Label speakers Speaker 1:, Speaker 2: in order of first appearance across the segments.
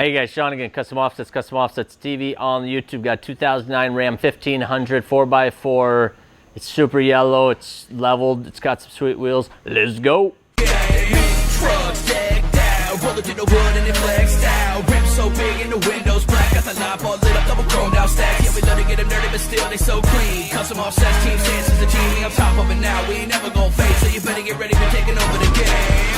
Speaker 1: Hey guys, Sean again, Custom Offsets TV on YouTube. Got 2009 Ram 1500 4x4. It's super yellow, it's leveled, it's got some sweet wheels. Let's go.
Speaker 2: Trucks decked out, rolling through the wood and it flexed out. Rims so big and the windows black, got the knob all lit up, double chromed out stacks. Yeah, we love to get them dirty, but still they so clean. Custom Offsets team stands as the genie on top of it now. We ain't never gon' fade, so you better get ready for taking over the game.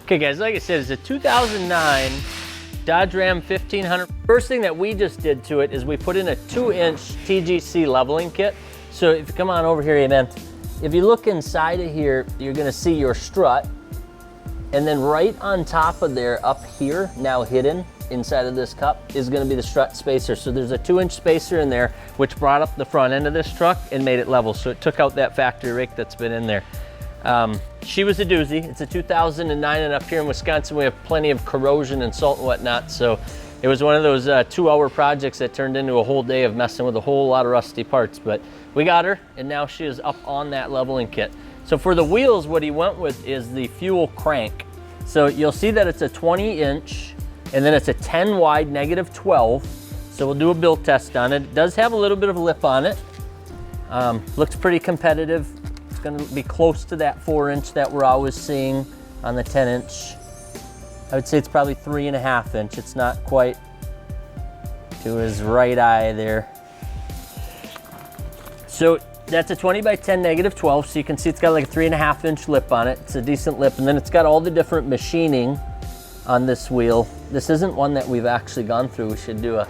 Speaker 1: Okay guys, like I said, it's a 2009 Dodge Ram 1500. First thing that we just did to it is we put in a 2-inch TGC leveling kit. So if you come on over here, amen. If you look inside of here, you're gonna see your strut. And then right on top of there, up here, now hidden inside of this cup, is gonna be the strut spacer. So there's a 2-inch spacer in there, which brought up the front end of this truck and made it level. So it took out that factory rake that's been in there. She was a doozy. It's a 2009, and up here in Wisconsin we have plenty of corrosion and salt and whatnot, so it was one of those 2-hour projects that turned into a whole day of messing with a whole lot of rusty parts. But we got her, and now she is up on that leveling kit. So for the wheels, what he went with is the Fuel Krank. So you'll see that it's a 20-inch, and then it's a 10 wide -12. So we'll do a build test on it. It does have a little bit of a lip on it. Looks pretty competitive. Going to be close to that 4-inch that we're always seeing on the 10-inch. I would say it's probably 3.5 inch. It's not quite to his right eye there. So that's a 20x10 -12. So you can see it's got like a 3.5 inch lip on it. It's a decent lip, and then it's got all the different machining on this wheel. This isn't one that we've actually gone through. We should do a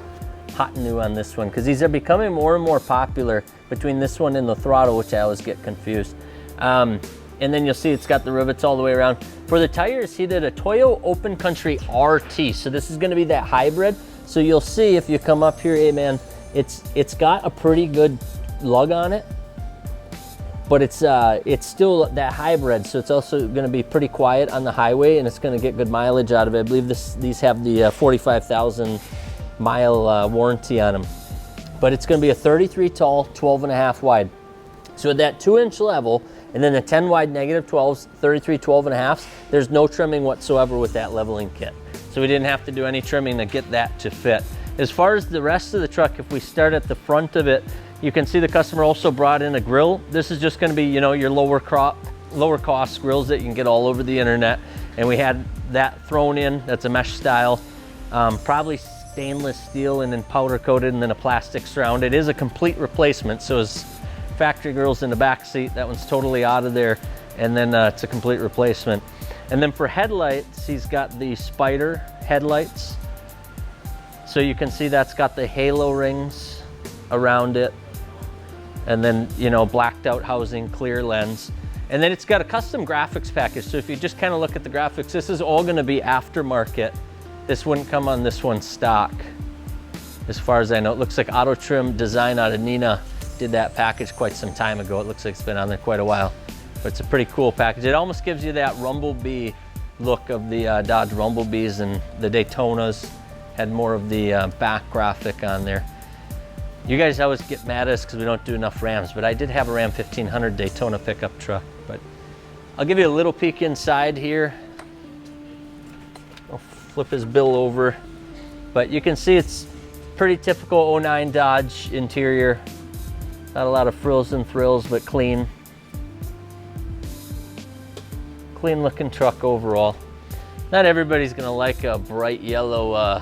Speaker 1: hot new on this one, because these are becoming more and more popular between this one and the throttle, which I always get confused. And then you'll see it's got the rivets all the way around. For the tires, he did a Toyo Open Country RT. So this is gonna be that hybrid. So you'll see if you come up here, hey man, it's got a pretty good lug on it, but it's still that hybrid. So it's also gonna be pretty quiet on the highway, and it's gonna get good mileage out of it. I believe these have the 45,000 mile warranty on them. But it's gonna be a 33 tall, 12.5 wide. So at that 2-inch level, and then the 10 wide -12s, 33 12.5s, there's no trimming whatsoever with that leveling kit. So we didn't have to do any trimming to get that to fit. As far as the rest of the truck, if we start at the front of it, you can see the customer also brought in a grill. This is just gonna be, you know, your lower cost grills that you can get all over the internet. And we had that thrown in. That's a mesh style, probably stainless steel and then powder coated, and then a plastic surround. It is a complete replacement. So as factory grills in the back seat, that one's totally out of there, and then it's a complete replacement. And then for headlights, he's got the Spider headlights. So you can see that's got the halo rings around it, and then, you know, blacked out housing, clear lens. And then it's got a custom graphics package. So if you just kind of look at the graphics, this is all going to be aftermarket. This wouldn't come on this one stock, as far as I know. It looks like Auto Trim Design out of Neenah did that package quite some time ago. It looks like it's been on there quite a while, but it's a pretty cool package. It almost gives you that Rumblebee look of the Dodge Rumblebees, and the Daytonas had more of the back graphic on there. You guys always get mad at us because we don't do enough Rams, but I did have a Ram 1500 Daytona pickup truck. But I'll give you a little peek inside here. I'll flip his bill over, but you can see it's pretty typical 09 Dodge interior. Not a lot of frills and thrills, but clean. Clean looking truck overall. Not everybody's gonna like a bright yellow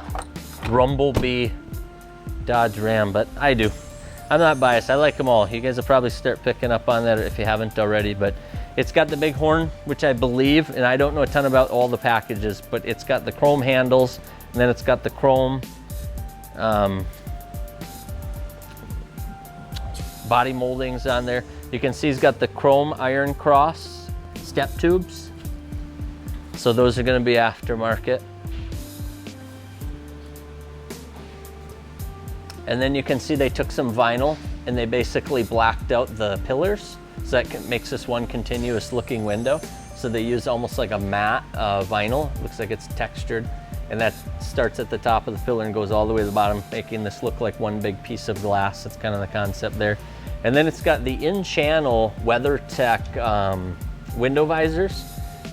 Speaker 1: Rumblebee Dodge Ram, but I do. I'm not biased, I like them all. You guys will probably start picking up on that if you haven't already, but It's got the big horn, which I believe, and I don't know a ton about all the packages, but it's got the chrome handles, and then it's got the chrome body moldings on there. You can see it's got the chrome iron cross step tubes. So those are going to be aftermarket. And then you can see they took some vinyl and they basically blacked out the pillars. So that makes this one continuous looking window. So they use almost like a matte vinyl. Looks like it's textured. And that starts at the top of the pillar and goes all the way to the bottom, making this look like one big piece of glass. That's kind of the concept there. And then it's got the in-channel WeatherTech window visors.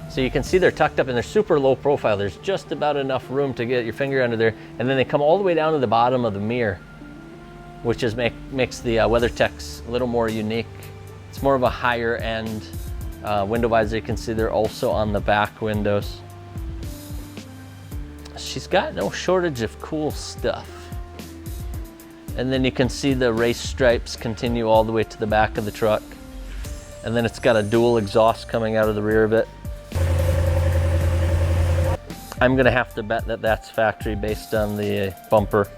Speaker 1: So you can see they're tucked up and they're super low profile. There's just about enough room to get your finger under there. And then they come all the way down to the bottom of the mirror, which is makes the WeatherTechs a little more unique. It's more of a higher end window visor. You can see they're also on the back windows. She's got no shortage of cool stuff. And then you can see the race stripes continue all the way to the back of the truck. And then it's got a dual exhaust coming out of the rear of it. I'm gonna have to bet that that's factory based on the bumper.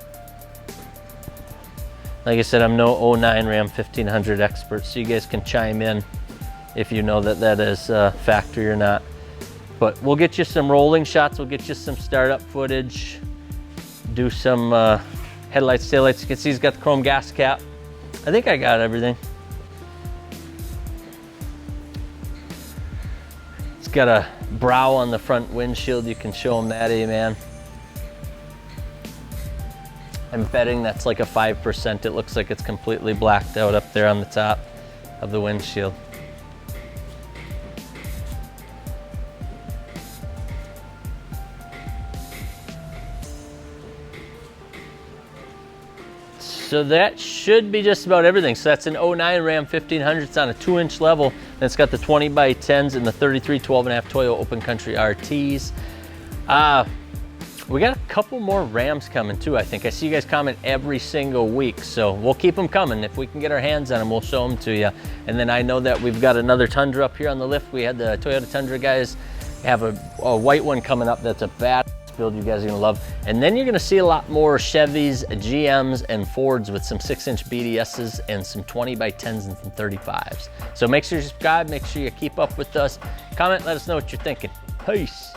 Speaker 1: Like I said, I'm no 09 Ram 1500 expert, so you guys can chime in if you know that that is factory or not. But we'll get you some rolling shots, we'll get you some startup footage, do some headlights, taillights. You can see he's got the chrome gas cap. I think I got everything. It's got a brow on the front windshield. You can show them that, man. I'm betting that's like a 5%. It looks like it's completely blacked out up there on the top of the windshield. So that should be just about everything. So that's an 09 Ram 1500. It's on a 2-inch level. And it's got the 20x10's and the 33 12.5 Toyo Open Country RTs. We got a couple more Rams coming too, I think. I see you guys comment every single week, so we'll keep them coming. If we can get our hands on them, we'll show them to you. And then I know that we've got another Tundra up here on the lift. We had the Toyota Tundra guys have a white one coming up that's a bad build you guys are gonna love. And then you're gonna see a lot more Chevys, GMs, and Fords with some 6-inch BDSs and some 20x10's and some 35's. So make sure you subscribe, make sure you keep up with us. Comment, let us know what you're thinking. Peace.